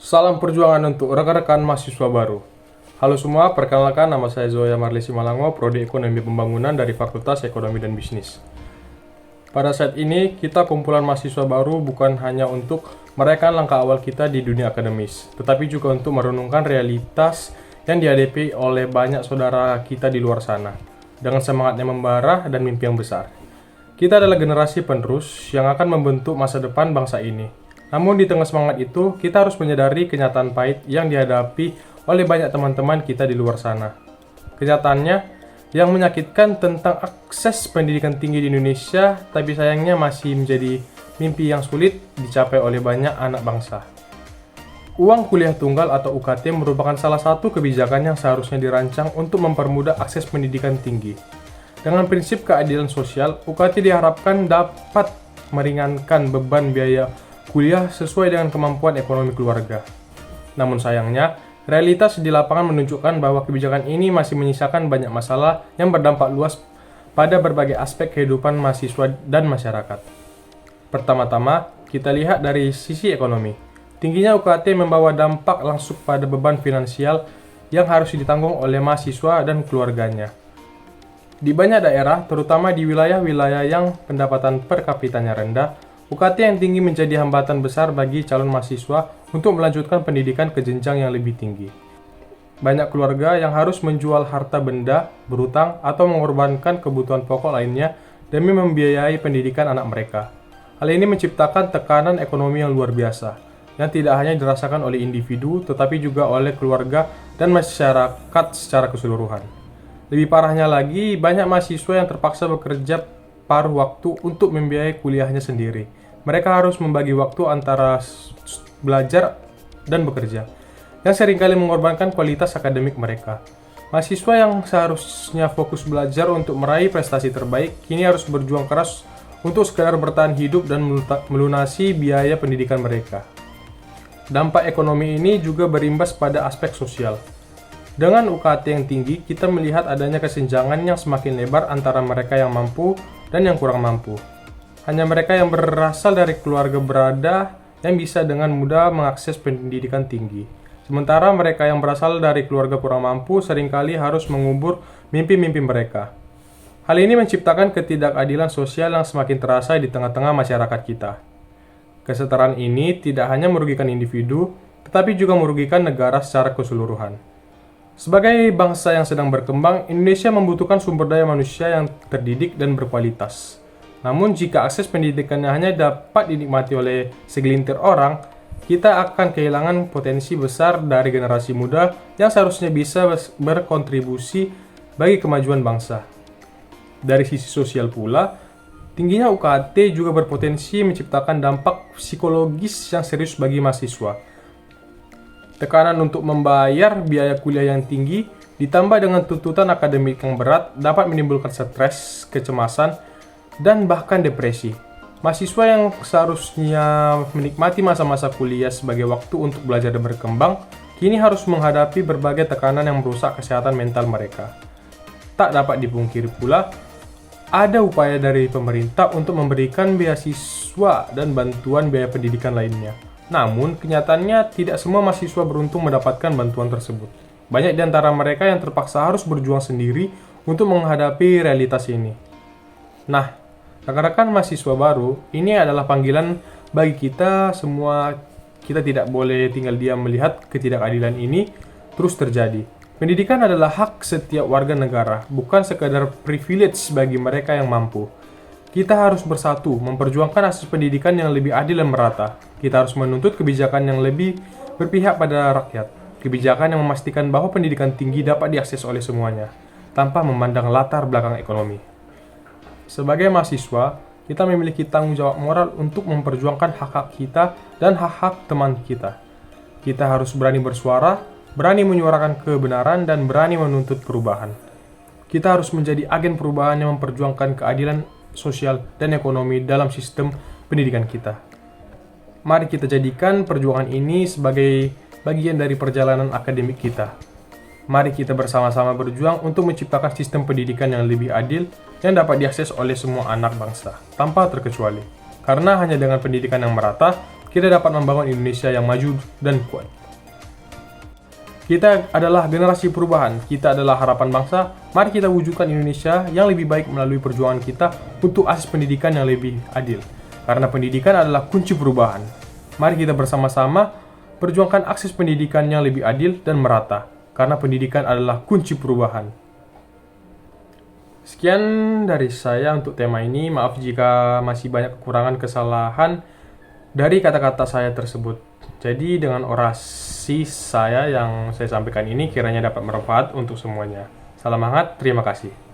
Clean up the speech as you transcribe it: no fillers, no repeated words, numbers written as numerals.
Salam perjuangan untuk rekan-rekan mahasiswa baru. Halo semua, perkenalkan nama saya Zoya Marlesi Malango, Prodi Ekonomi Pembangunan dari Fakultas Ekonomi dan Bisnis. Pada saat ini, kita kumpulan mahasiswa baru bukan hanya untuk merayakan langkah awal kita di dunia akademis, tetapi juga untuk merenungkan realitas yang dihadapi oleh banyak saudara kita di luar sana, dengan semangat yang membara dan mimpi yang besar. Kita adalah generasi penerus yang akan membentuk masa depan bangsa ini. Namun di tengah semangat itu, kita harus menyadari kenyataan pahit yang dihadapi oleh banyak teman-teman kita di luar sana. Kenyataannya, yang menyakitkan tentang akses pendidikan tinggi di Indonesia, tapi sayangnya masih menjadi mimpi yang sulit dicapai oleh banyak anak bangsa. Uang kuliah tunggal atau UKT merupakan salah satu kebijakan yang seharusnya dirancang untuk mempermudah akses pendidikan tinggi. Dengan prinsip keadilan sosial, UKT diharapkan dapat meringankan beban biaya kuliah sesuai dengan kemampuan ekonomi keluarga. Namun sayangnya, realitas di lapangan menunjukkan bahwa kebijakan ini masih menyisakan banyak masalah yang berdampak luas pada berbagai aspek kehidupan mahasiswa dan masyarakat. Pertama-tama, kita lihat dari sisi ekonomi. Tingginya UKT membawa dampak langsung pada beban finansial yang harus ditanggung oleh mahasiswa dan keluarganya. Di banyak daerah, terutama di wilayah-wilayah yang pendapatan per kapitanya rendah, UKT yang tinggi menjadi hambatan besar bagi calon mahasiswa untuk melanjutkan pendidikan ke jenjang yang lebih tinggi. Banyak keluarga yang harus menjual harta benda, berutang, atau mengorbankan kebutuhan pokok lainnya demi membiayai pendidikan anak mereka. Hal ini menciptakan tekanan ekonomi yang luar biasa, yang tidak hanya dirasakan oleh individu, tetapi juga oleh keluarga dan masyarakat secara keseluruhan. Lebih parahnya lagi, banyak mahasiswa yang terpaksa bekerja paruh waktu untuk membiayai kuliahnya sendiri. Mereka harus membagi waktu antara belajar dan bekerja, yang seringkali mengorbankan kualitas akademik mereka. Mahasiswa yang seharusnya fokus belajar untuk meraih prestasi terbaik, kini harus berjuang keras untuk sekadar bertahan hidup dan melunasi biaya pendidikan mereka. Dampak ekonomi ini juga berimbas pada aspek sosial. Dengan UKT yang tinggi, kita melihat adanya kesenjangan yang semakin lebar antara mereka yang mampu dan yang kurang mampu. Hanya mereka yang berasal dari keluarga berada yang bisa dengan mudah mengakses pendidikan tinggi. Sementara mereka yang berasal dari keluarga kurang mampu seringkali harus mengubur mimpi-mimpi mereka. Hal ini menciptakan ketidakadilan sosial yang semakin terasa di tengah-tengah masyarakat kita. Kesetaraan ini tidak hanya merugikan individu, tetapi juga merugikan negara secara keseluruhan. Sebagai bangsa yang sedang berkembang, Indonesia membutuhkan sumber daya manusia yang terdidik dan berkualitas. Namun jika akses pendidikannya hanya dapat dinikmati oleh segelintir orang, kita akan kehilangan potensi besar dari generasi muda yang seharusnya bisa berkontribusi bagi kemajuan bangsa. Dari sisi sosial pula, tingginya UKT juga berpotensi menciptakan dampak psikologis yang serius bagi mahasiswa. Tekanan untuk membayar biaya kuliah yang tinggi, ditambah dengan tuntutan akademik yang berat, dapat menimbulkan stres, kecemasan, dan bahkan depresi. Mahasiswa yang seharusnya menikmati masa-masa kuliah sebagai waktu untuk belajar dan berkembang, kini harus menghadapi berbagai tekanan yang merusak kesehatan mental mereka. Tak dapat dipungkiri pula, ada upaya dari pemerintah untuk memberikan beasiswa dan bantuan biaya pendidikan lainnya. Namun, kenyataannya tidak semua mahasiswa beruntung mendapatkan bantuan tersebut. Banyak di antara mereka yang terpaksa harus berjuang sendiri untuk menghadapi realitas ini. Nah, rekan-rekan mahasiswa baru, ini adalah panggilan bagi kita semua. Kita tidak boleh tinggal diam melihat ketidakadilan ini terus terjadi. Pendidikan adalah hak setiap warga negara, bukan sekadar privilege bagi mereka yang mampu. Kita harus bersatu, memperjuangkan akses pendidikan yang lebih adil dan merata. Kita harus menuntut kebijakan yang lebih berpihak pada rakyat. Kebijakan yang memastikan bahwa pendidikan tinggi dapat diakses oleh semuanya, tanpa memandang latar belakang ekonomi. Sebagai mahasiswa, kita memiliki tanggung jawab moral untuk memperjuangkan hak-hak kita dan hak-hak teman kita. Kita harus berani bersuara, berani menyuarakan kebenaran, dan berani menuntut perubahan. Kita harus menjadi agen perubahan yang memperjuangkan keadilan sosial dan ekonomi dalam sistem pendidikan kita. Mari kita jadikan perjuangan ini sebagai bagian dari perjalanan akademik kita. Mari kita bersama-sama berjuang untuk menciptakan sistem pendidikan yang lebih adil yang dapat diakses oleh semua anak bangsa, tanpa terkecuali. Karena hanya dengan pendidikan yang merata, kita dapat membangun Indonesia yang maju dan kuat. Kita adalah generasi perubahan, kita adalah harapan bangsa. Mari kita wujudkan Indonesia yang lebih baik melalui perjuangan kita untuk akses pendidikan yang lebih adil. Karena pendidikan adalah kunci perubahan. Mari kita bersama-sama perjuangkan akses pendidikan yang lebih adil dan merata. Karena pendidikan adalah kunci perubahan. Sekian dari saya untuk tema ini. Maaf jika masih banyak kekurangan kesalahan dari kata-kata saya tersebut. Jadi dengan orasi saya yang saya sampaikan ini kiranya dapat bermanfaat untuk semuanya. Salam hangat, terima kasih.